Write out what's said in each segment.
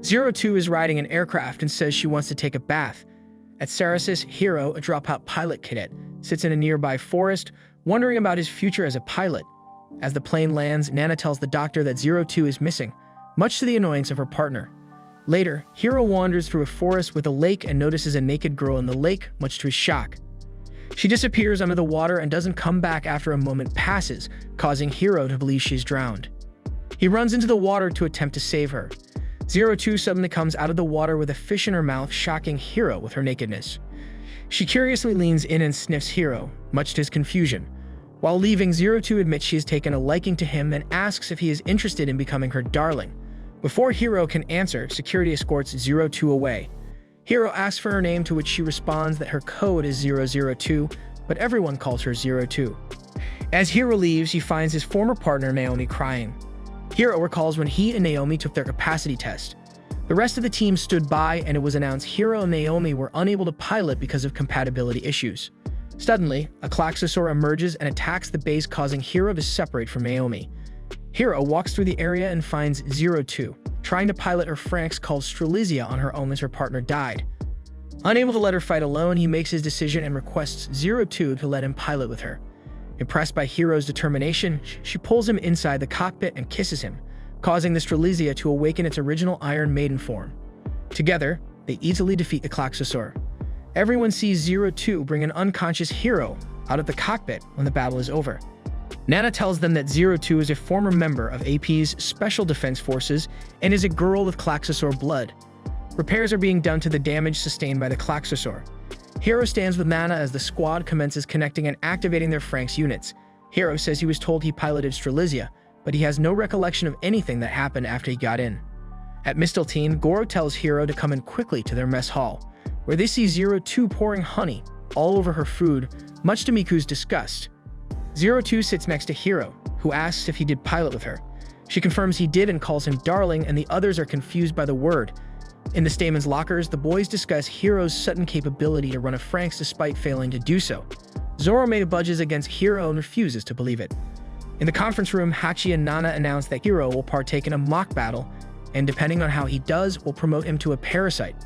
02 is riding an aircraft and says she wants to take a bath. At Sarasis, Hiro, a dropout pilot cadet, sits in a nearby forest, wondering about his future as a pilot. As the plane lands, Nana tells the doctor that 02 is missing, much to the annoyance of her partner. Later, Hiro wanders through a forest with a lake and notices a naked girl in the lake, much to his shock. She disappears under the water and doesn't come back after a moment passes, causing Hiro to believe she's drowned. He runs into the water to attempt to save her. 02 suddenly comes out of the water with a fish in her mouth, shocking Hiro with her nakedness. She curiously leans in and sniffs Hiro, much to his confusion. While leaving, 02 admits she has taken a liking to him and asks if he is interested in becoming her darling. Before Hiro can answer, security escorts 02 away. Hiro asks for her name, to which she responds that her code is 002, but everyone calls her 02. As Hiro leaves, he finds his former partner Naomi crying. Hiro recalls when he and Naomi took their capacity test. The rest of the team stood by, and it was announced Hiro and Naomi were unable to pilot because of compatibility issues. Suddenly, a Klaxosaur emerges and attacks the base, causing Hiro to separate from Naomi. Hiro walks through the area and finds 02, trying to pilot her Franks called Strelizia on her own as her partner died. Unable to let her fight alone, he makes his decision and requests 02 to let him pilot with her. Impressed by Hiro's determination, she pulls him inside the cockpit and kisses him, causing the Strelizia to awaken its original Iron Maiden form. Together, they easily defeat the Klaxosaur. Everyone sees 02 bring an unconscious Hiro out of the cockpit when the battle is over. Nana tells them that 02 is a former member of AP's Special Defense Forces and is a girl with Klaxosaur blood. Repairs are being done to the damage sustained by the Klaxosaur. Hiro stands with Nana as the squad commences connecting and activating their Franks units. Hiro says he was told he piloted Strelizia, but he has no recollection of anything that happened after he got in. At Misteltein, Goro tells Hiro to come in quickly to their mess hall, where they see 02 pouring honey all over her food, much to Miku's disgust. 02 sits next to Hiro, who asks if he did pilot with her. She confirms he did and calls him darling, and the others are confused by the word. In the Stamen's lockers, the boys discuss Hiro's sudden capability to run a Franks despite failing to do so. Zorome budges against Hiro and refuses to believe it. In the conference room, Hachi and Nana announce that Hiro will partake in a mock battle, and depending on how he does, will promote him to a parasite.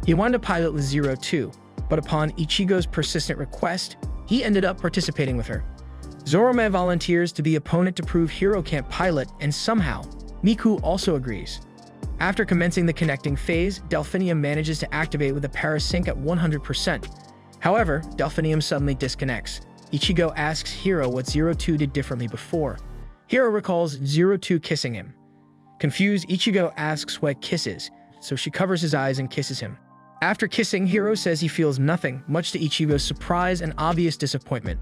He wanted to pilot with 02, but upon Ichigo's persistent request, he ended up participating with her. Zorome volunteers to be opponent to prove Hiro can't pilot, and somehow, Miku also agrees. After commencing the connecting phase, Delphinium manages to activate with a parasync at 100%. However, Delphinium suddenly disconnects. Ichigo asks Hiro what 02 did differently before. Hiro recalls 02 kissing him. Confused, Ichigo asks what a kiss is, so she covers his eyes and kisses him. After kissing, Hiro says he feels nothing, much to Ichigo's surprise and obvious disappointment.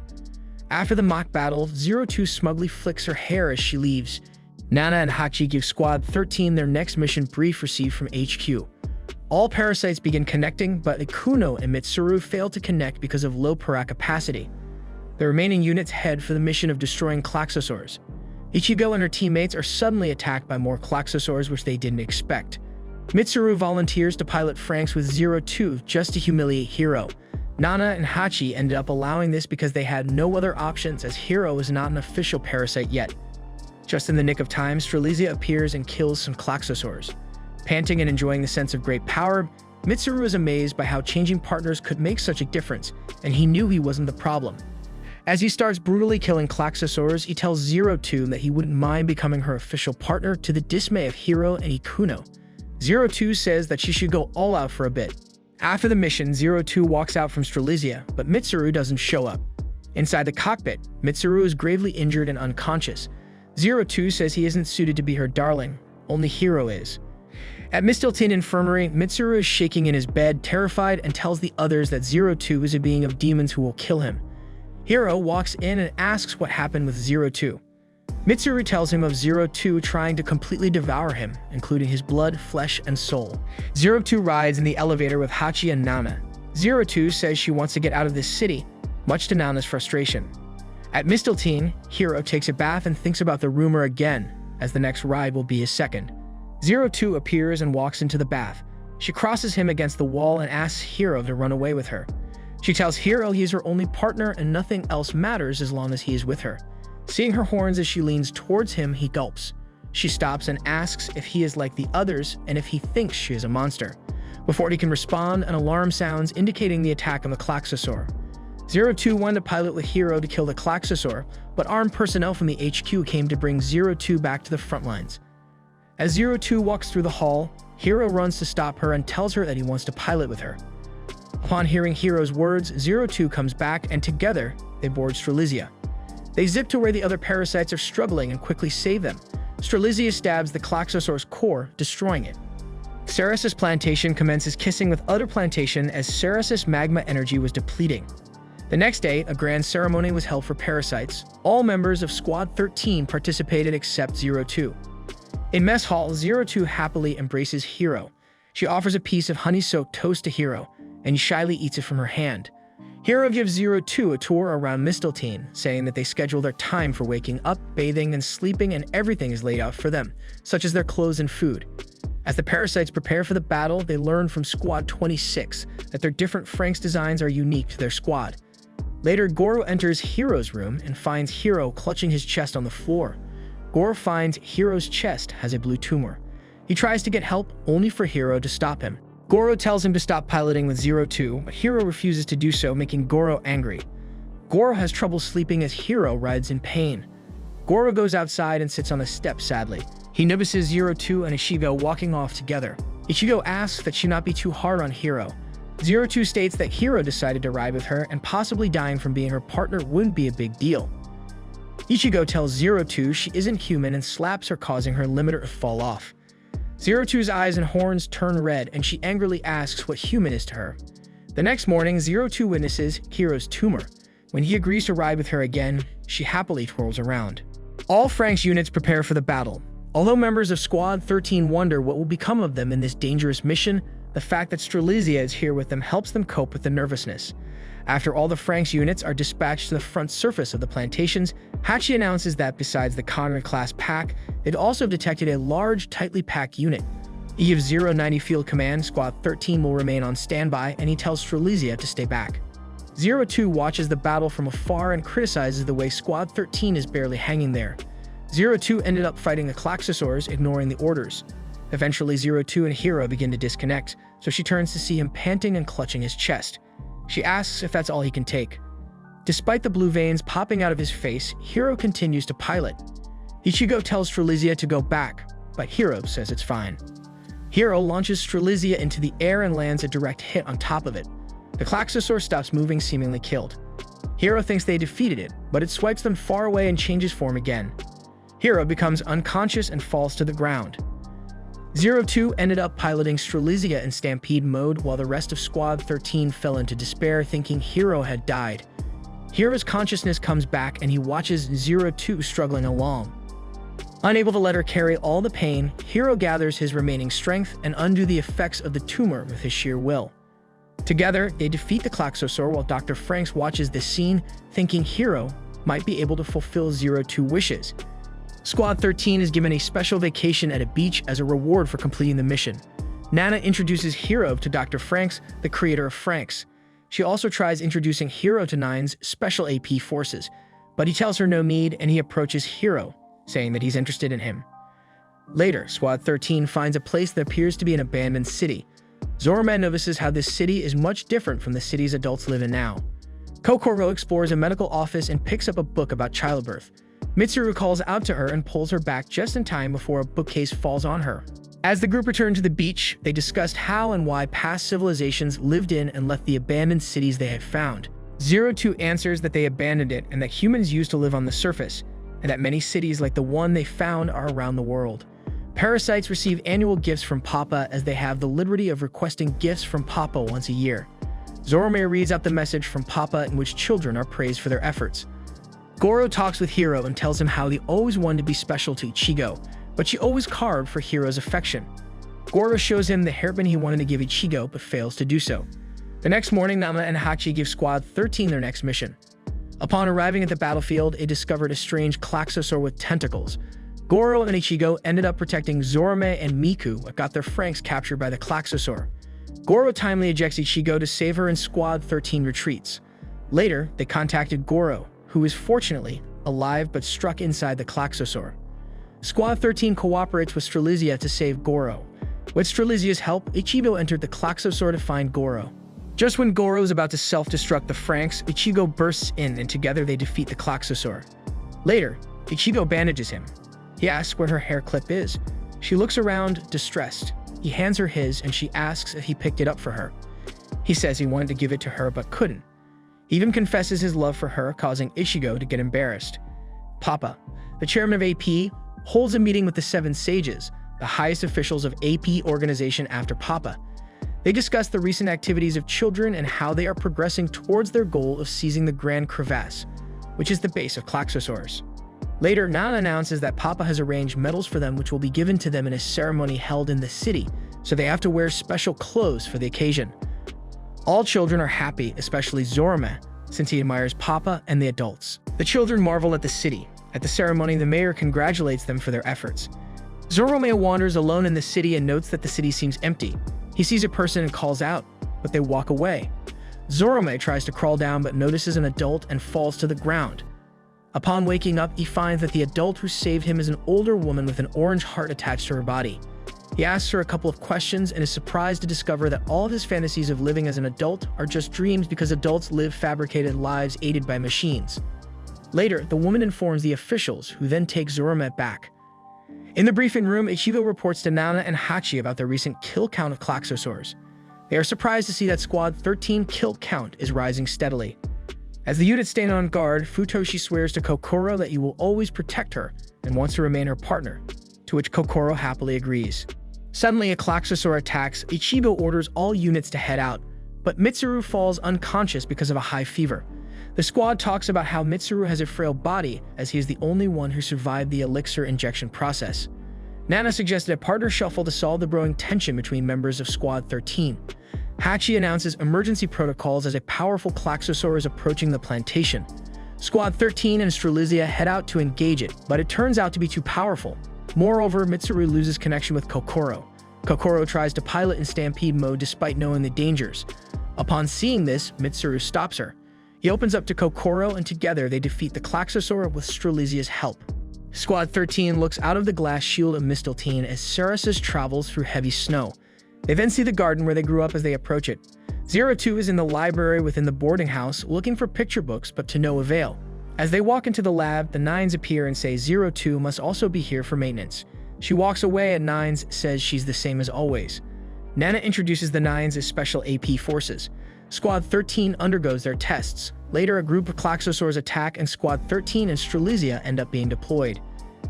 After the mock battle, 02 smugly flicks her hair as she leaves. Nana and Hachi give Squad 13 their next mission brief received from HQ. All parasites begin connecting, but Ikuno and Mitsuru fail to connect because of low para capacity. The remaining units head for the mission of destroying Klaxosaurs. Ichigo and her teammates are suddenly attacked by more Klaxosaurs, which they didn't expect. Mitsuru volunteers to pilot Franks with 02 just to humiliate Hiro. Nana and Hachi ended up allowing this because they had no other options, as Hiro was not an official parasite yet. Just in the nick of time, Strelizia appears and kills some Klaxosaurs. Panting and enjoying the sense of great power, Mitsuru was amazed by how changing partners could make such a difference, and he knew he wasn't the problem. As he starts brutally killing Klaxosaurs, he tells 02 that he wouldn't mind becoming her official partner, to the dismay of Hiro and Ikuno. 02 says that she should go all out for a bit. After the mission, 02 walks out from Strelizia, but Mitsuru doesn't show up. Inside the cockpit, Mitsuru is gravely injured and unconscious. 02 says he isn't suited to be her darling, only Hiro is. At Misteltein Infirmary, Mitsuru is shaking in his bed, terrified, and tells the others that 02 is a being of demons who will kill him. Hiro walks in and asks what happened with 02. Mitsuru tells him of 02 trying to completely devour him, including his blood, flesh, and soul. 02 rides in the elevator with Hachi and Nana. 02 says she wants to get out of this city, much to Nana's frustration. At Misteltein, Hiro takes a bath and thinks about the rumor again, as the next ride will be his second. 02 appears and walks into the bath. She crosses him against the wall and asks Hiro to run away with her. She tells Hiro he is her only partner and nothing else matters as long as he is with her. Seeing her horns as she leans towards him, he gulps. She stops and asks if he is like the others and if he thinks she is a monster. Before he can respond, an alarm sounds indicating the attack on the Klaxosaur. 02 wanted to pilot with Hero to kill the Klaxosaur, but armed personnel from the HQ came to bring 02 back to the front lines. As 02 walks through the hall, Hero runs to stop her and tells her that he wants to pilot with her. Upon hearing Hero's words, 02 comes back and together, they board Strelitzia. They zip to where the other parasites are struggling and quickly save them. Strelitzia stabs the Klaxosaur's core, destroying it. Ceresis Plantation commences kissing with other plantation as Ceresis magma energy was depleting. The next day, a grand ceremony was held for parasites. All members of Squad 13 participated except 02. In mess hall, 02 happily embraces Hero. She offers a piece of honey-soaked toast to Hero, and he shyly eats it from her hand. Hero gives 02 a tour around Misteltein, saying that they schedule their time for waking up, bathing, and sleeping, and everything is laid out for them, such as their clothes and food. As the parasites prepare for the battle, they learn from Squad 26 that their different Franks designs are unique to their squad. Later, Goro enters Hero's room and finds Hero clutching his chest on the floor. Goro finds Hero's chest has a blue tumor. He tries to get help, only for Hero to stop him. Goro tells him to stop piloting with 02, but Hero refuses to do so, making Goro angry. Goro has trouble sleeping as Hero writhes in pain. Goro goes outside and sits on a step sadly. He notices 02 and Ichigo walking off together. Ichigo asks that she not be too hard on Hero. 02 states that Hero decided to ride with her and possibly dying from being her partner wouldn't be a big deal. Ichigo tells 02 she isn't human and slaps her, causing her limiter to fall off. 02's eyes and horns turn red and she angrily asks what human is to her. The next morning, 02 witnesses Hero's tumor. When he agrees to ride with her again, she happily twirls around. All Franks units prepare for the battle. Although members of Squad 13 wonder what will become of them in this dangerous mission, the fact that Strelitzia is here with them helps them cope with the nervousness. After all the Franks units are dispatched to the front surface of the plantations, Hachi announces that besides the Conrad-class pack, they'd also detected a large, tightly packed unit. He gives 090 field command, Squad 13 will remain on standby, and he tells Strelitzia to stay back. 02 watches the battle from afar and criticizes the way Squad 13 is barely hanging there. 02 ended up fighting the Klaxosaurs, ignoring the orders. Eventually, 02 and Hero begin to disconnect, so she turns to see him panting and clutching his chest. She asks if that's all he can take. Despite the blue veins popping out of his face, Hero continues to pilot. Ichigo tells Strelitzia to go back, but Hero says it's fine. Hero launches Strelitzia into the air and lands a direct hit on top of it. The Klaxosaur stops moving, seemingly killed. Hero thinks they defeated it, but it swipes them far away and changes form again. Hero becomes unconscious and falls to the ground. 02 ended up piloting Strelitzia in stampede mode while the rest of Squad 13 fell into despair, thinking Hero had died. Hero's consciousness comes back and he watches 02 struggling along. Unable to let her carry all the pain, Hero gathers his remaining strength and undo the effects of the tumor with his sheer will. Together, they defeat the Klaxosaur while Dr. Franks watches this scene, thinking Hero might be able to fulfill 02 wishes. Squad 13 is given a special vacation at a beach as a reward for completing the mission. Nana introduces Hero to Dr. Franks, the creator of Franks. She also tries introducing Hero to Nine's special AP forces, but he tells her no need and he approaches Hero, saying that he's interested in him. Later, Squad 13 finds a place that appears to be an abandoned city. Zoroman notices how this city is much different from the cities adults live in now. Kokoro explores a medical office and picks up a book about childbirth. Mitsuru calls out to her and pulls her back just in time before a bookcase falls on her. As the group returned to the beach, they discussed how and why past civilizations lived in and left the abandoned cities they had found. 02 answers that they abandoned it and that humans used to live on the surface, and that many cities like the one they found are around the world. Parasites receive annual gifts from Papa as they have the liberty of requesting gifts from Papa once a year. Zorome reads out the message from Papa in which children are praised for their efforts. Goro talks with Hero and tells him how they always wanted to be special to Ichigo, but she always carved for Hero's affection. Goro shows him the hairpin he wanted to give Ichigo, but fails to do so. The next morning, Nama and Hachi give Squad 13 their next mission. Upon arriving at the battlefield, they discovered a strange Klaxosaur with tentacles. Goro and Ichigo ended up protecting Zorome and Miku, but got their Franks captured by the Klaxosaur. Goro timely ejects Ichigo to save her and Squad 13 retreats. Later, they contacted Goro, who is fortunately alive but struck inside the Klaxosaur. Squad 13 cooperates with Strelitzia to save Goro. With Strelitzia's help, Ichigo entered the Klaxosaur to find Goro. Just when Goro is about to self-destruct the Franxx, Ichigo bursts in and together they defeat the Klaxosaur. Later, Ichigo bandages him. He asks where her hair clip is. She looks around, distressed. He hands her his and she asks if he picked it up for her. He says he wanted to give it to her but couldn't. He even confesses his love for her, causing Ichigo to get embarrassed. Papa, the chairman of AP, holds a meeting with the 7 sages, the highest officials of AP organization after Papa. They discuss the recent activities of children and how they are progressing towards their goal of seizing the Grand Crevasse, which is the base of Klaxosaurs. Later, Nana announces that Papa has arranged medals for them which will be given to them in a ceremony held in the city, so they have to wear special clothes for the occasion. All children are happy, especially Zorome, since he admires Papa and the adults. The children marvel at the city. At the ceremony, the mayor congratulates them for their efforts. Zorome wanders alone in the city and notes that the city seems empty. He sees a person and calls out, but they walk away. Zorome tries to crawl down but notices an adult and falls to the ground. Upon waking up, he finds that the adult who saved him is an older woman with an orange heart attached to her body. He asks her a couple of questions and is surprised to discover that all of his fantasies of living as an adult are just dreams because adults live fabricated lives aided by machines. Later, the woman informs the officials, who then take Zorome back. In the briefing room, Ichigo reports to Nana and Hachi about the recent kill count of Klaxosaurs. They are surprised to see that Squad 13 kill count is rising steadily. As the unit stand on guard, Futoshi swears to Kokoro that he will always protect her and wants to remain her partner, to which Kokoro happily agrees. Suddenly, a Klaxosaur attacks. Ichigo orders all units to head out, but Mitsuru falls unconscious because of a high fever. The squad talks about how Mitsuru has a frail body, as he is the only one who survived the elixir injection process. Nana suggested a partner shuffle to solve the growing tension between members of Squad 13. Hachi announces emergency protocols as a powerful Klaxosaur is approaching the plantation. Squad 13 and Strelitzia head out to engage it, but it turns out to be too powerful. Moreover, Mitsuru loses connection with Kokoro. Kokoro tries to pilot in stampede mode despite knowing the dangers. Upon seeing this, Mitsuru stops her. He opens up to Kokoro and together they defeat the Klaxosaur with Strelitzia's help. Squad 13 looks out of the glass shield of Misteltein as Sarasis travels through heavy snow. They then see the garden where they grew up as they approach it. 02 is in the library within the boarding house looking for picture books but to no avail. As they walk into the lab, the Nines appear and say 02 must also be here for maintenance. She walks away and Nines says she's the same as always. Nana introduces the Nines as special AP forces. Squad 13 undergoes their tests. Later, a group of Klaxosaurs attack and Squad 13 and Strelitzia end up being deployed.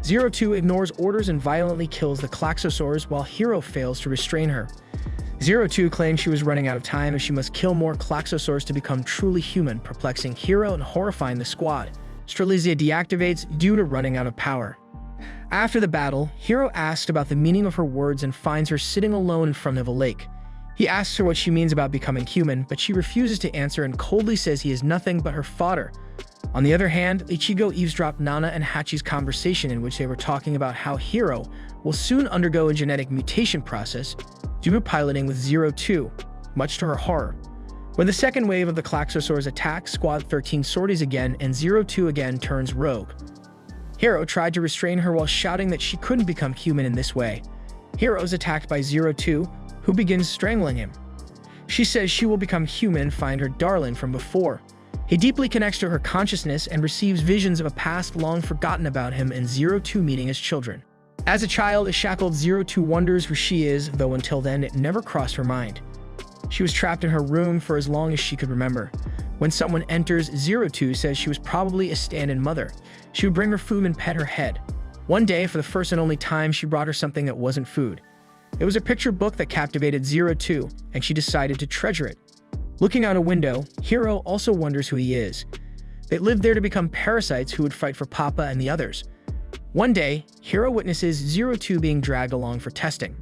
02 ignores orders and violently kills the Klaxosaurs while Hiro fails to restrain her. 02 claims she was running out of time and she must kill more Klaxosaurs to become truly human, perplexing Hiro and horrifying the squad. Strelitzia deactivates due to running out of power. After the battle, Hiro asks about the meaning of her words and finds her sitting alone in front of a lake. He asks her what she means about becoming human, but she refuses to answer and coldly says he is nothing but her fodder. On the other hand, Ichigo eavesdropped Nana and Hachi's conversation in which they were talking about how Hiro will soon undergo a genetic mutation process due to piloting with 02, much to her horror. When the second wave of the Klaxosaurs attacks, Squad 13 sorties again and 02 again turns rogue. Hiro tried to restrain her while shouting that she couldn't become human in this way. Hiro is attacked by 02, who begins strangling him. She says she will become human and find her darling from before. He deeply connects to her consciousness and receives visions of a past long forgotten about him and 02 meeting as children. As a child, a shackled 02 wonders who she is, though until then it never crossed her mind. She was trapped in her room for as long as she could remember. When someone enters, 02 says she was probably a stand-in mother. She would bring her food and pet her head. One day, for the first and only time, she brought her something that wasn't food. It was a picture book that captivated 02, and she decided to treasure it. Looking out a window, Hiro also wonders who he is. They lived there to become parasites who would fight for Papa and the others. One day, Hiro witnesses 02 being dragged along for testing.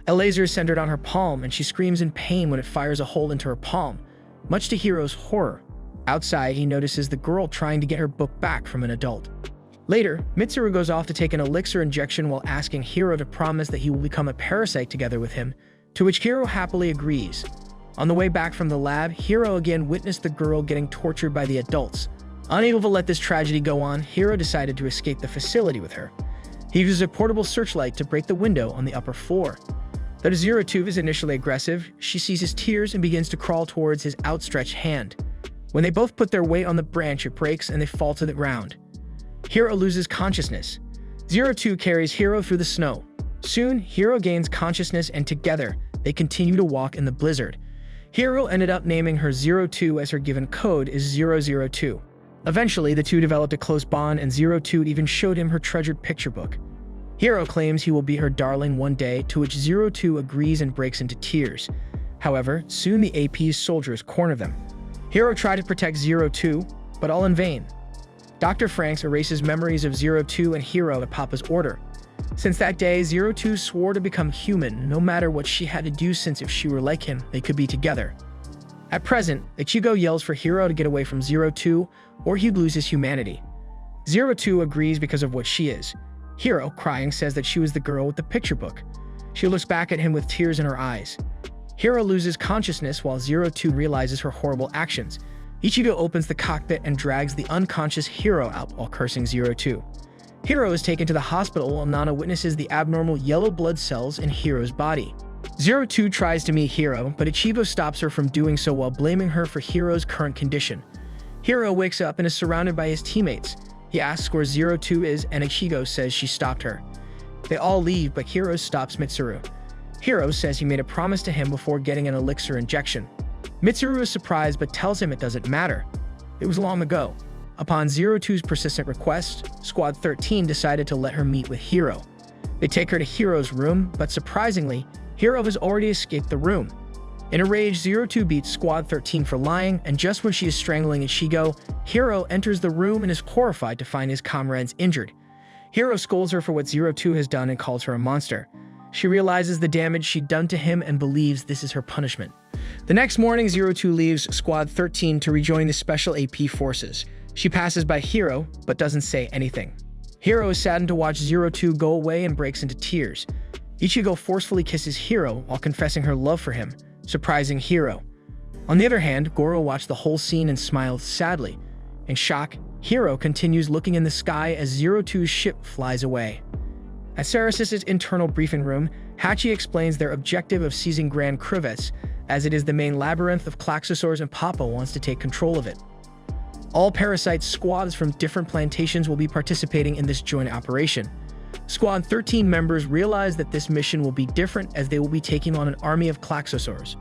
A laser is centered on her palm, and she screams in pain when it fires a hole into her palm, much to Hiro's horror. Outside, he notices the girl trying to get her book back from an adult. Later, Mitsuru goes off to take an elixir injection while asking Hiro to promise that he will become a parasite together with him, to which Hiro happily agrees. On the way back from the lab, Hiro again witnessed the girl getting tortured by the adults. Unable to let this tragedy go on, Hiro decided to escape the facility with her. He uses a portable searchlight to break the window on the upper floor. Though Zero-Two is initially aggressive, she sees his tears and begins to crawl towards his outstretched hand. When they both put their weight on the branch, it breaks and they fall to the ground. Hiro loses consciousness. Zero-Two carries Hiro through the snow. Soon, Hiro gains consciousness and together, they continue to walk in the blizzard. Hiro ended up naming her Zero-Two as her given code is 002. Eventually, the two developed a close bond and Zero-Two even showed him her treasured picture book. Hiro claims he will be her darling one day, to which Zero-Two agrees and breaks into tears. However, soon the AP's soldiers corner them. Hiro tried to protect Zero-Two, but all in vain. Dr. Franks erases memories of Zero-Two and Hiro at Papa's order. Since that day, Zero-Two swore to become human, no matter what she had to do, since if she were like him, they could be together. At present, Ichigo yells for Hiro to get away from Zero-Two, or he'd lose his humanity. Zero-Two agrees because of what she is. Hiro, crying, says that she was the girl with the picture book. She looks back at him with tears in her eyes. Hiro loses consciousness while Zero-Two realizes her horrible actions. Ichigo opens the cockpit and drags the unconscious Hiro out while cursing Zero-Two. Hiro is taken to the hospital while Nana witnesses the abnormal yellow blood cells in Hiro's body. Zero-Two tries to meet Hiro, but Ichigo stops her from doing so while blaming her for Hiro's current condition. Hiro wakes up and is surrounded by his teammates. He asks where Zero-Two is, and Ichigo says she stopped her. They all leave, but Hiro stops Mitsuru. Hiro says he made a promise to him before getting an elixir injection. Mitsuru is surprised but tells him it doesn't matter. It was long ago. Upon Zero-Two's persistent request, Squad 13 decided to let her meet with Hiro. They take her to Hiro's room, but surprisingly, Hiro has already escaped the room. In a rage, Zero-Two beats Squad 13 for lying, and just when she is strangling Ichigo, Hiro enters the room and is horrified to find his comrades injured. Hiro scolds her for what Zero-Two has done and calls her a monster. She realizes the damage she'd done to him and believes this is her punishment. The next morning, Zero-Two leaves Squad 13 to rejoin the Special AP forces. She passes by Hiro, but doesn't say anything. Hiro is saddened to watch Zero-Two go away and breaks into tears. Ichigo forcefully kisses Hiro while confessing her love for him, surprising Hiro. On the other hand, Goro watched the whole scene and smiled sadly. In shock, Hiro continues looking in the sky as Zero-Two's ship flies away. At Sarasis's internal briefing room, Hachi explains their objective of seizing Grand Crevasse, as it is the main labyrinth of Klaxosaurs and Papa wants to take control of it. All parasite squads from different plantations will be participating in this joint operation. Squad 13 members realize that this mission will be different as they will be taking on an army of Klaxosaurs.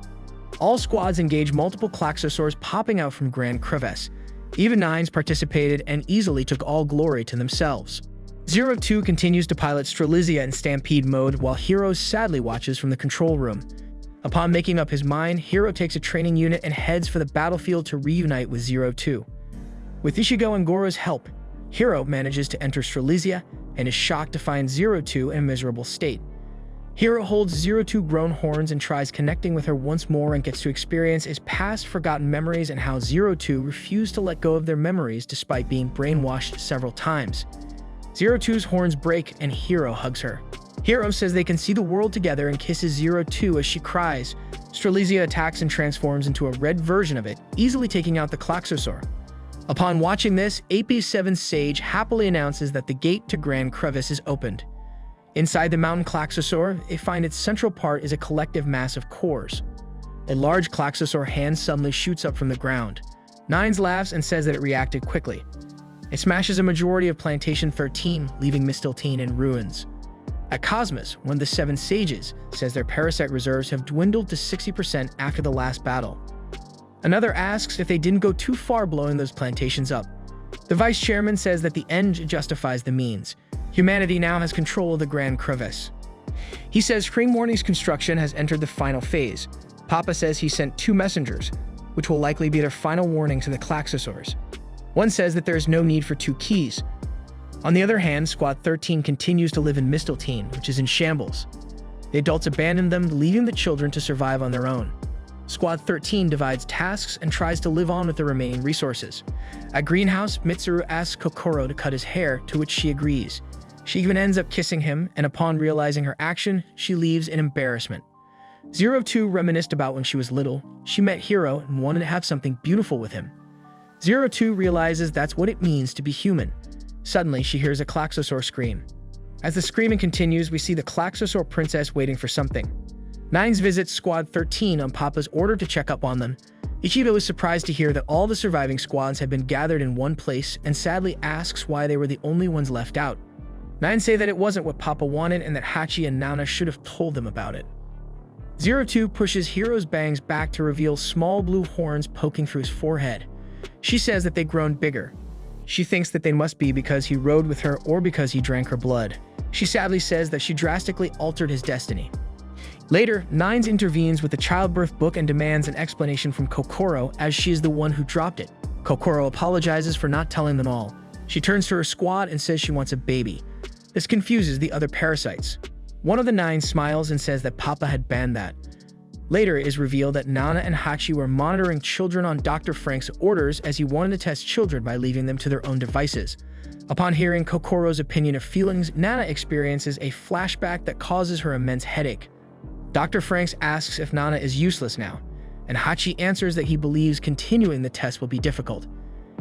All squads engage multiple Klaxosaurs popping out from Grand Crevasse. Even Nines participated and easily took all glory to themselves. Zero-Two continues to pilot Strelitzia in Stampede mode while Hiro sadly watches from the control room. Upon making up his mind, Hiro takes a training unit and heads for the battlefield to reunite with Zero-Two. With Ichigo and Goro's help, Hiro manages to enter Strelitzia and is shocked to find Zero-Two in a miserable state. Hiro holds Zero-Two grown horns and tries connecting with her once more and gets to experience his past forgotten memories and how Zero-Two refused to let go of their memories despite being brainwashed several times. Zero-Two's horns break and Hiro hugs her. Hiro says they can see the world together and kisses Zero-Two as she cries. Strelitzia attacks and transforms into a red version of it, easily taking out the Klaxosaur. Upon watching this, AP7 Sage happily announces that the gate to Grand Crevasse is opened. Inside the mountain Klaxosaur, they find its central part is a collective mass of cores. A large Klaxosaur hand suddenly shoots up from the ground. Nines laughs and says that it reacted quickly. It smashes a majority of Plantation 13, leaving Mistiltine in ruins. At Cosmos, one of the 7 sages says their parasite reserves have dwindled to 60% after the last battle. Another asks if they didn't go too far blowing those plantations up. The vice chairman says that the end justifies the means. Humanity now has control of the Grand Crevasse. He says Spring Morning's construction has entered the final phase. Papa says he sent 2 messengers, which will likely be their final warning to the Klaxosaurs. One says that there is no need for 2 keys. On the other hand, Squad 13 continues to live in Mistiltine, which is in shambles. The adults abandon them, leaving the children to survive on their own. Squad 13 divides tasks and tries to live on with the remaining resources. At Greenhouse, Mitsuru asks Kokoro to cut his hair, to which she agrees. She even ends up kissing him, and upon realizing her action, she leaves in embarrassment. Zero-Two reminisced about when she was little. She met Hiro and wanted to have something beautiful with him. Zero-Two realizes that's what it means to be human. Suddenly, she hears a Klaxosaur scream. As the screaming continues, we see the Klaxosaur princess waiting for something. Nines visits Squad 13 on Papa's order to check up on them. Ichigo is surprised to hear that all the surviving squads have been gathered in one place and sadly asks why they were the only ones left out. Nine say that it wasn't what Papa wanted and that Hachi and Nana should have told them about it. 02 pushes Hiro's bangs back to reveal small blue horns poking through his forehead. She says that they've grown bigger. She thinks that they must be because he rode with her or because he drank her blood. She sadly says that she drastically altered his destiny. Later, Nines intervenes with the childbirth book and demands an explanation from Kokoro as she is the one who dropped it. Kokoro apologizes for not telling them all. She turns to her squad and says she wants a baby. This confuses the other parasites. One of the Nines smiles and says that Papa had banned that. Later, it is revealed that Nana and Hachi were monitoring children on Dr. Frank's orders as he wanted to test children by leaving them to their own devices. Upon hearing Kokoro's opinion of feelings, Nana experiences a flashback that causes her immense headache. Dr. Franks asks if Nana is useless now, and Hachi answers that he believes continuing the test will be difficult.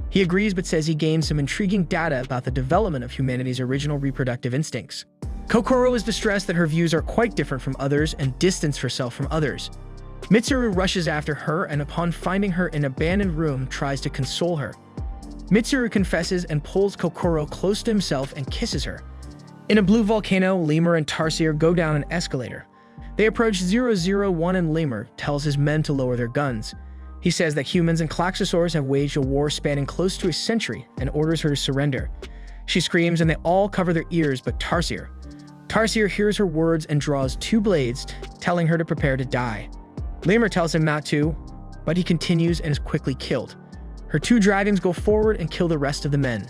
He agrees but says he gained some intriguing data about the development of humanity's original reproductive instincts. Kokoro is distressed that her views are quite different from others and distanced herself from others. Mitsuru rushes after her and upon finding her in an abandoned room tries to console her. Mitsuru confesses and pulls Kokoro close to himself and kisses her. In a blue volcano, Lemur and Tarsier go down an escalator. They approach 001 and Lemur tells his men to lower their guns. He says that humans and Klaxosaurs have waged a war spanning close to a century and orders her to surrender. She screams and they all cover their ears but Tarsier. Tarsier hears her words and draws 2 blades, telling her to prepare to die. Lemur tells him not to, but he continues and is quickly killed. Her 2 dragons go forward and kill the rest of the men.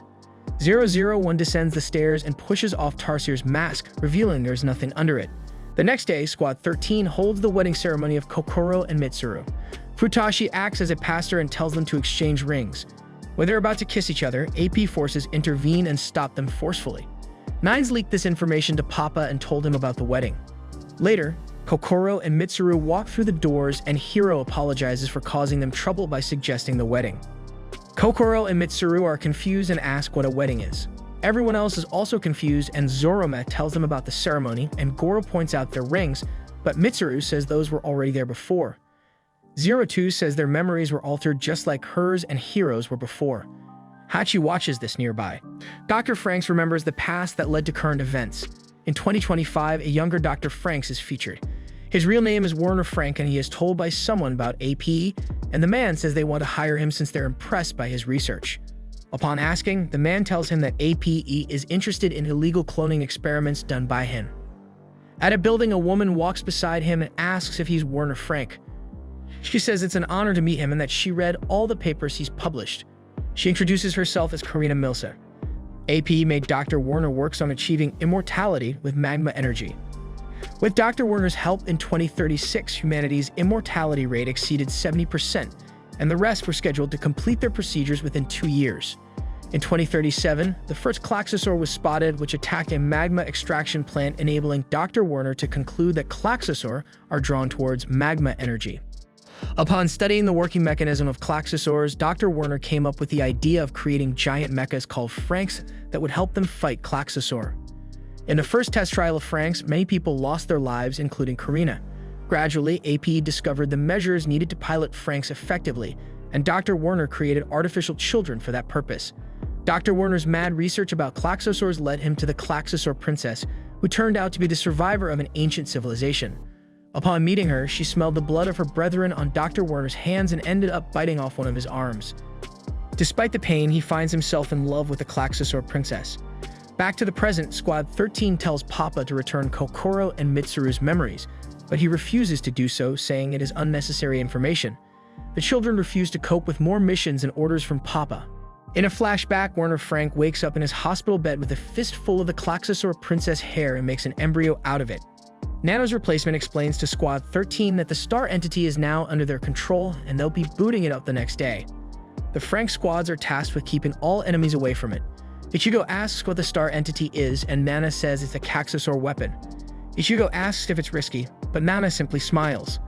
001 descends the stairs and pushes off Tarsier's mask, revealing there's nothing under it. The next day, Squad 13 holds the wedding ceremony of Kokoro and Mitsuru. Futashi acts as a pastor and tells them to exchange rings. When they're about to kiss each other, AP forces intervene and stop them forcefully. Nines leaked this information to Papa and told him about the wedding. Later, Kokoro and Mitsuru walk through the doors and Hiro apologizes for causing them trouble by suggesting the wedding. Kokoro and Mitsuru are confused and ask what a wedding is. Everyone else is also confused and Zorome tells them about the ceremony and Goro points out their rings, but Mitsuru says those were already there before. 02 says their memories were altered just like hers and Hiro's were before. Hachi watches this nearby. Dr. Franks remembers the past that led to current events. In 2025, a younger Dr. Franks is featured. His real name is Werner Frank and he is told by someone about AP, and the man says they want to hire him since they're impressed by his research. Upon asking, the man tells him that APE is interested in illegal cloning experiments done by him. At a building, a woman walks beside him and asks if he's Werner Frank. She says it's an honor to meet him and that she read all the papers he's published. She introduces herself as Karina Milsa. AP made Dr. Werner works on achieving immortality with magma energy. With Dr. Werner's help, in 2036, humanity's immortality rate exceeded 70%, and the rest were scheduled to complete their procedures within 2 years. In 2037, the first Klaxosaur was spotted, which attacked a magma extraction plant, enabling Dr. Werner to conclude that Klaxosaur are drawn towards magma energy. Upon studying the working mechanism of Klaxosaurs, Dr. Werner came up with the idea of creating giant mechas called Franks that would help them fight Klaxosaur. In the first test trial of Franks, many people lost their lives, including Karina. Gradually, AP discovered the measures needed to pilot Franks effectively, and Dr. Werner created artificial children for that purpose. Dr. Werner's mad research about Klaxosaurs led him to the Klaxosaur princess, who turned out to be the survivor of an ancient civilization. Upon meeting her, she smelled the blood of her brethren on Dr. Werner's hands and ended up biting off one of his arms. Despite the pain, he finds himself in love with the Klaxosaur princess. Back to the present, Squad 13 tells Papa to return Kokoro and Mitsuru's memories, but he refuses to do so, saying it is unnecessary information. The children refuse to cope with more missions and orders from Papa. In a flashback, Werner Frank wakes up in his hospital bed with a fistful of the Klaxosaur princess hair and makes an embryo out of it. Nano's replacement explains to Squad 13 that the star entity is now under their control and they'll be booting it up the next day. The Frank squads are tasked with keeping all enemies away from it. Ichigo asks what the star entity is and Nana says it's a Klaxosaur weapon. Ichigo asks if it's risky, but Nana simply smiles.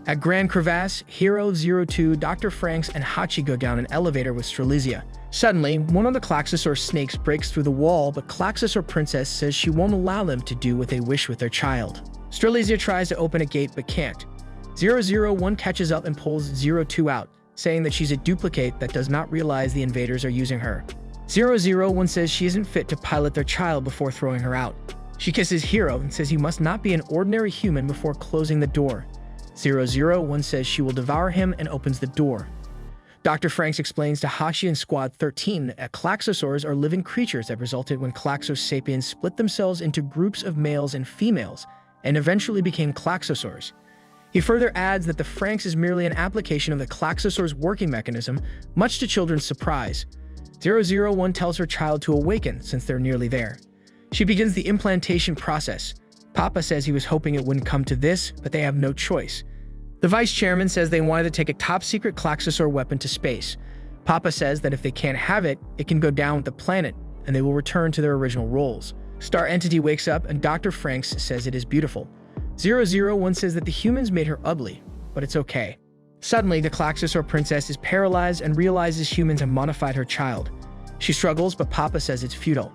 At Grand Crevasse, Hero, 02, Dr. Franks, and Hachi go down an elevator with Strelitzia. Suddenly, one of the Klaxosaur snakes breaks through the wall, but Klaxosaur Princess says she won't allow them to do what they wish with their child. Strelitzia tries to open a gate but can't. 001 catches up and pulls 02 out, saying that she's a duplicate that does not realize the invaders are using her. 001 says she isn't fit to pilot their child before throwing her out. She kisses Hero and says he must not be an ordinary human before closing the door. 001 says she will devour him and opens the door. Dr. Franks explains to Hachi and Squad 13 that Klaxosaurs are living creatures that resulted when Klaxos sapiens split themselves into groups of males and females and eventually became Klaxosaurs. He further adds that the Franks is merely an application of the Klaxosaur's working mechanism, much to children's surprise. 001 tells her child to awaken since they're nearly there. She begins the implantation process. Papa says he was hoping it wouldn't come to this, but they have no choice. The vice chairman says they wanted to take a top-secret Klaxosaur weapon to space. Papa says that if they can't have it, it can go down with the planet, and they will return to their original roles. Star Entity wakes up, and Dr. Franks says it is beautiful. 001 says that the humans made her ugly, but it's okay. Suddenly, the Klaxosaur princess is paralyzed and realizes humans have modified her child. She struggles, but Papa says it's futile.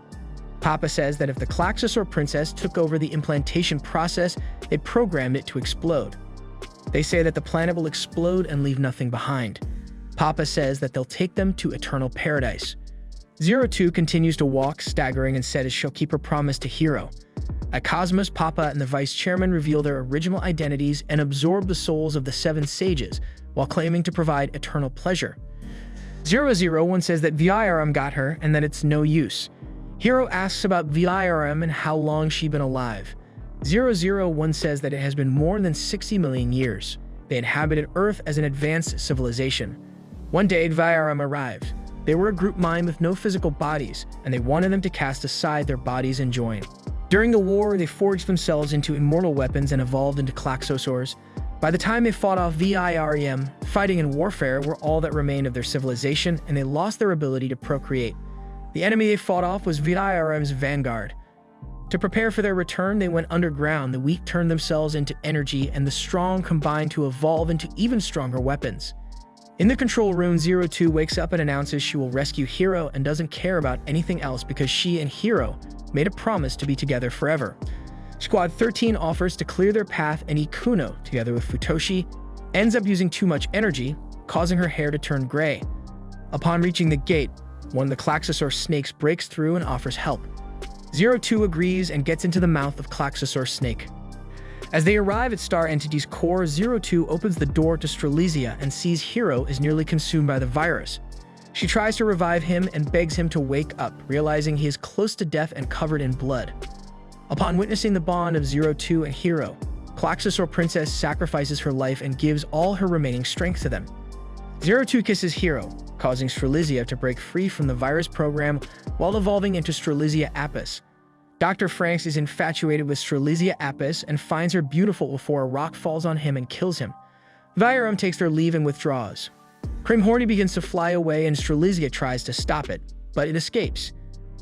Papa says that if the Klaxosaur princess took over the implantation process, they programmed it to explode. They say that the planet will explode and leave nothing behind. Papa says that they'll take them to eternal paradise. 02 continues to walk, staggering, and says she'll keep her promise to Hero. At Cosmos, Papa and the vice chairman reveal their original identities and absorb the souls of the 7 sages, while claiming to provide eternal pleasure. 001 says that VIRM got her and that it's no use. Hero asks about VIRM and how long she'd been alive. 001 says that it has been more than 60 million years. They inhabited Earth as an advanced civilization. One day, VIRM arrived. They were a group mind with no physical bodies, and they wanted them to cast aside their bodies and join. During the war, they forged themselves into immortal weapons and evolved into Klaxosaurs. By the time they fought off VIRM, fighting and warfare were all that remained of their civilization, and they lost their ability to procreate. The enemy they fought off was VIRM's vanguard. To prepare for their return, they went underground. The weak turned themselves into energy, and the strong combined to evolve into even stronger weapons. In the control room, 02 wakes up and announces she will rescue Hero and doesn't care about anything else because she and Hero made a promise to be together forever. Squad 13 offers to clear their path, and Ikuno, together with Futoshi, ends up using too much energy, causing her hair to turn gray. Upon reaching the gate, one of the Klaxosaur snakes breaks through and offers help. 02 agrees and gets into the mouth of Klaxosaur snake. As they arrive at Star Entity's core, 02 opens the door to Strelitzia and sees Hero is nearly consumed by the virus. She tries to revive him and begs him to wake up, realizing he is close to death and covered in blood. Upon witnessing the bond of 02 and Hero, Klaxosaur Princess sacrifices her life and gives all her remaining strength to them. 02 kisses Hero, causing Strelitzia to break free from the virus program while evolving into Strelitzia Apis. Dr. Franks is infatuated with Strelitzia Apis and finds her beautiful before a rock falls on him and kills him. VIRM takes their leave and withdraws. Creamhorny begins to fly away and Strelitzia tries to stop it, but it escapes.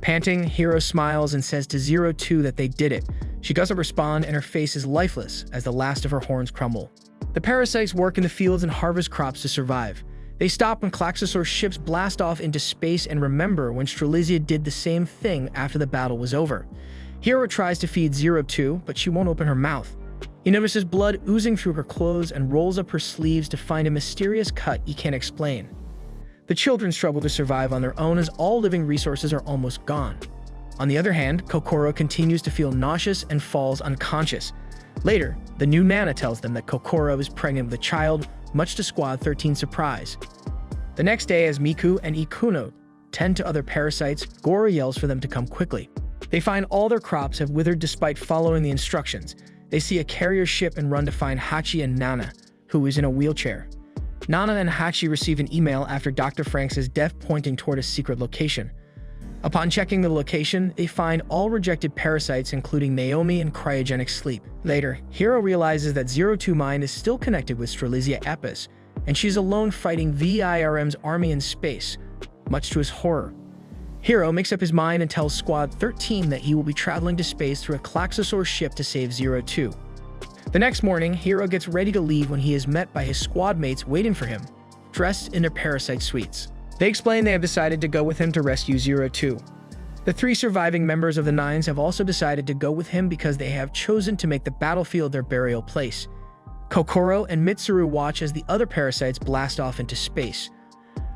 Panting, Hero smiles and says to 02 that they did it. She doesn't respond and her face is lifeless as the last of her horns crumble. The parasites work in the fields and harvest crops to survive. They stop when Klaxosaur ships blast off into space and remember when Strelitzia did the same thing after the battle was over. Hero tries to feed 02, but she won't open her mouth. He notices blood oozing through her clothes and rolls up her sleeves to find a mysterious cut he can't explain. The children struggle to survive on their own as all living resources are almost gone. On the other hand, Kokoro continues to feel nauseous and falls unconscious. Later, the new Nana tells them that Kokoro is pregnant with a child, much to Squad 13's surprise. The next day, as Miku and Ikuno tend to other parasites, Goro yells for them to come quickly. They find all their crops have withered despite following the instructions. They see a carrier ship and run to find Hachi and Nana, who is in a wheelchair. Nana and Hachi receive an email after Dr. Franks' death pointing toward a secret location. Upon checking the location, they find all rejected parasites including Naomi and cryogenic sleep. Later, Hero realizes that 02 Mind is still connected with Strelitzia Apis, and she's alone fighting VIRM's army in space, much to his horror. Hero makes up his mind and tells Squad 13 that he will be traveling to space through a Klaxosaur ship to save 02. The next morning, Hiro gets ready to leave when he is met by his squad mates waiting for him, dressed in their parasite suits. They explain they have decided to go with him to rescue 02. The 3 surviving members of the Nines have also decided to go with him because they have chosen to make the battlefield their burial place. Kokoro and Mitsuru watch as the other parasites blast off into space.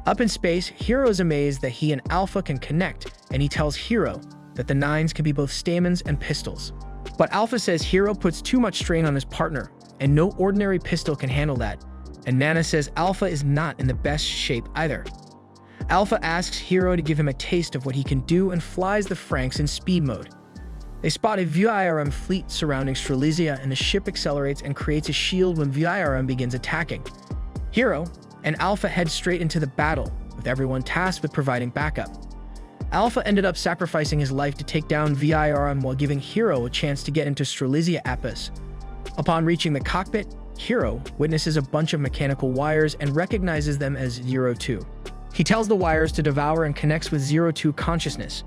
Up in space, Hiro is amazed that he and Alpha can connect, and he tells Hiro that the Nines can be both stamens and pistols. But Alpha says Hiro puts too much strain on his partner, and no ordinary pistol can handle that. And Nana says Alpha is not in the best shape either. Alpha asks Hiro to give him a taste of what he can do and flies the Franks in speed mode. They spot a VIRM fleet surrounding Strelizia, and the ship accelerates and creates a shield when VIRM begins attacking. Hiro and Alpha head straight into the battle, with everyone tasked with providing backup. Alpha ended up sacrificing his life to take down VIRM while giving Hiro a chance to get into Strelizia Apis. Upon reaching the cockpit, Hiro witnesses a bunch of mechanical wires and recognizes them as 02. He tells the wires to devour and connects with 02 consciousness.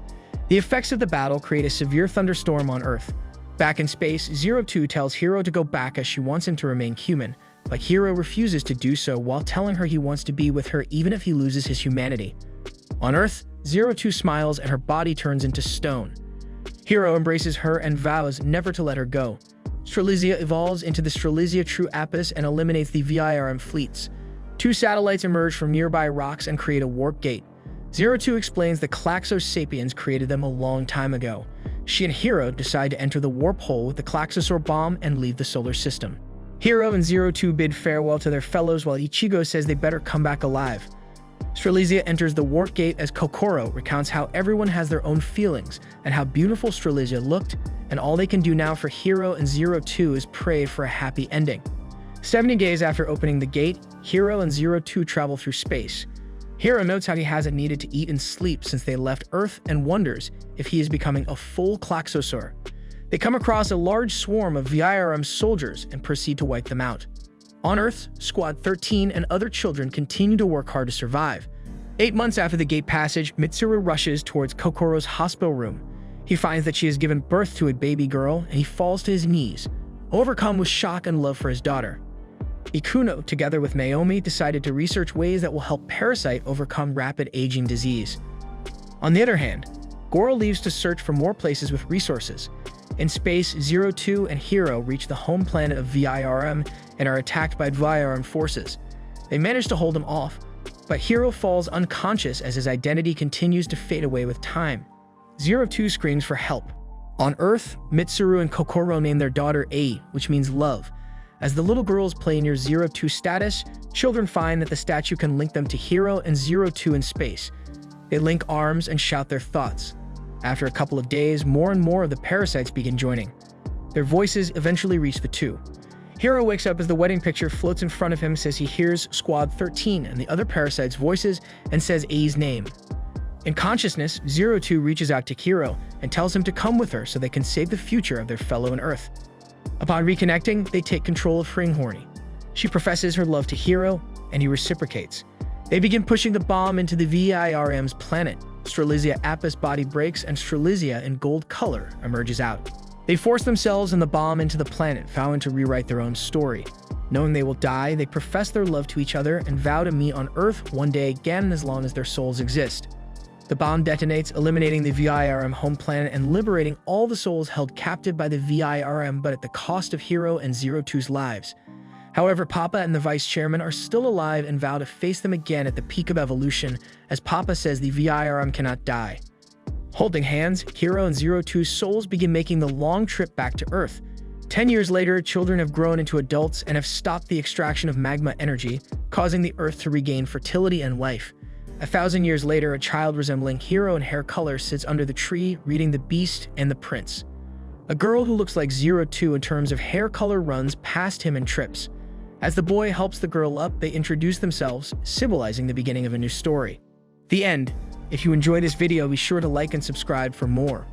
The effects of the battle create a severe thunderstorm on Earth. Back in space, 02 tells Hiro to go back as she wants him to remain human, but Hiro refuses to do so while telling her he wants to be with her even if he loses his humanity. On Earth, 02 smiles and her body turns into stone. Hiro embraces her and vows never to let her go. Strelizia evolves into the Strelizia True Apis and eliminates the VIRM fleets. 2 satellites emerge from nearby rocks and create a warp gate. 02 explains the Klaxos sapiens created them a long time ago. She and Hiro decide to enter the warp hole with the Klaxosaur bomb and leave the solar system. Hiro and 02 bid farewell to their fellows while Ichigo says they better come back alive. Strelizia enters the warp gate as Kokoro recounts how everyone has their own feelings and how beautiful Strelizia looked, and all they can do now for Hiro and 02 is pray for a happy ending. 70 days after opening the gate, Hiro and 02 travel through space. Hiro notes how he hasn't needed to eat and sleep since they left Earth and wonders if he is becoming a full Klaxosaur. They come across a large swarm of VIRM soldiers and proceed to wipe them out. On Earth, Squad 13 and other children continue to work hard to survive. 8 months after the gate passage, Mitsuru rushes towards Kokoro's hospital room. He finds that she has given birth to a baby girl, and he falls to his knees, overcome with shock and love for his daughter. Ikuno, together with Naomi, decided to research ways that will help Parasite overcome rapid aging disease. On the other hand, Goro leaves to search for more places with resources. In space, 02 and Hiro reach the home planet of VIRM and are attacked by VIRM forces. They manage to hold him off, but Hiro falls unconscious as his identity continues to fade away with time. 02 screams for help. On Earth, Mitsuru and Kokoro name their daughter Ei, which means love. As the little girls play near 02 status, children find that the statue can link them to Hiro and 02 in space. They link arms and shout their thoughts. After a couple of days, more and more of the parasites begin joining. Their voices eventually reach the 2. Hiro wakes up as the wedding picture floats in front of him, says he hears Squad 13 and the other parasites' voices, and says Ei's name. In consciousness, 02 reaches out to Hiro and tells him to come with her so they can save the future of their fellow on Earth. Upon reconnecting, they take control of Fringhorny. She professes her love to Hiro, and he reciprocates. They begin pushing the bomb into the VIRM's planet. Strelizia Apis body breaks, and Strelizia in gold color emerges out. They force themselves and the bomb into the planet, vowing to rewrite their own story. Knowing they will die, they profess their love to each other and vow to meet on Earth one day again as long as their souls exist. The bomb detonates, eliminating the VIRM home planet and liberating all the souls held captive by the VIRM, but at the cost of Hiro and 02's lives. However, Papa and the Vice Chairman are still alive and vow to face them again at the peak of evolution, as Papa says the VIRM cannot die. Holding hands, Hiro and 02's souls begin making the long trip back to Earth. 10 years later, children have grown into adults and have stopped the extraction of magma energy, causing the Earth to regain fertility and life. 1,000 years later, a child resembling Hiro in hair color sits under the tree, reading The Beast and the Prince. A girl who looks like 02 in terms of hair color runs past him and trips. As the boy helps the girl up, they introduce themselves, symbolizing the beginning of a new story. The end. If you enjoyed this video, be sure to like and subscribe for more.